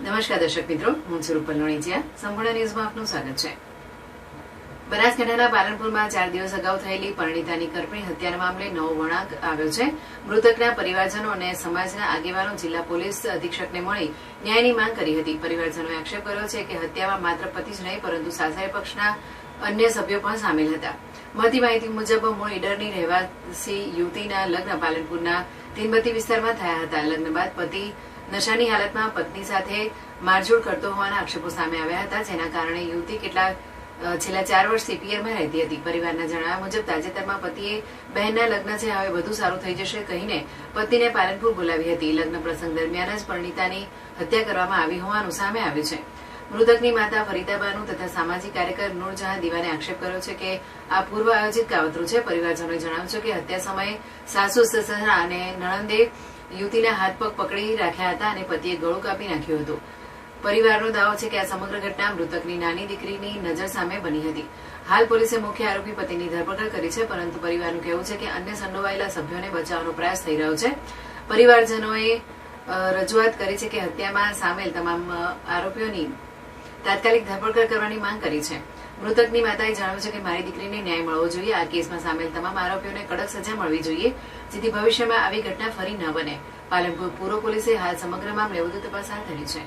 નમસ્કાર દર્શક મિત્રો, હું છું રૂપલ લોણીચિયા. સંપૂર્ણ ન્યૂઝમાં આપનું સ્વાગત છે. બનાસકાંઠાના પાલનપુરમાં 4 દિવસ અગાઉ થયેલી પરિણીતાની કરપીણ હત્યાના મામલે નવો વળાંક આવ્યો છે. મૃતકના પરિવારજનો અને સમાજના આગેવાનો જિલ્લા પોલીસ અધિક્ષકને મળી ન્યાયની માંગ કરી હતી. પરિવારજનોએ આક્ષેપ કર્યો છે કે હત્યામાં માત્ર પતિ જ નહીં પરંતુ સાસરી પક્ષના અન્ય સભ્યો પણ સામેલ હતા. મળતી માહિતી મુજબ મૂળ ઈડરની રહેવાસી યુવતીના લગ્ન પાલનપુરના તીનબત્તી વિસ્તારમાં થયા હતા. લગ્ન બાદ પતિ નશાની હાલતમાં પત્ની સાથે મારઝૂડ કરતો હોવાના આક્ષેપો સામે આવ્યા હતા, જેના કારણે યુવતી છેલ્લા 4 વર્ષથી પિયરમાં રહેતી હતી. પરિવારના જણાવ્યા મુજબ તાજેતરમાં પતિએ બહેનના લગ્ન છે, હવે બધું સારું થઈ જશે કહીને પત્નીને પાલનપુર બોલાવી હતી. લગ્ન પ્રસંગ દરમિયાન જ પરિણીતાની હત્યા કરવામાં આવી હોવાનું સામે આવ્યું છે. મૃતકની માતા ફરીદાબાનુ તથા સામાજિક કાર્યકર નૂરજહાં દીવાને આક્ષેપ કર્યો છે કે આ પૂર્વ આયોજિત કાવતરું છે. પરિવારજનોએ જણાવ્યું છે કે હત્યા સમયે સાસુ, સસરા અને નણંદે યુવતીના હાથ પગ પકડી રાખ્યા હતા અને પતિએ ગળું કાપી નાખ્યું હતું. પરિવારનો દાવો છે કે આ સમગ્ર ઘટના મૃતકની નાની દીકરીની નજર સામે બની હતી. હાલ પોલીસે મુખ્ય આરોપી પતિની ધરપકડ કરી છે, પરંતુ પરિવારનું કહેવું છે કે અન્ય સંડોવાયેલા સભ્યોને બચાવવાનો પ્રયાસ થઈ રહ્યો છે. પરિવારજનોએ રજૂઆત કરી છે કે હત્યામાં સામેલ તમામ આરોપીઓની તાત્કાલિક ધરપકડ કરવાની માંગ કરી છે. મૃતકની માતાએ જણાવ્યું છે કે મારી દીકરીને ન્યાય મળવો જોઈએ. આ કેસમાં સામેલ તમામ આરોપીઓને કડક સજા મળવી જોઈએ, જેથી ભવિષ્યમાં આવી ઘટના ફરી ન બને. પાલનપુર પૂર્વ પોલીસે હાલ સમગ્ર મામલે વધુ તપાસ હાથ ધરી છે.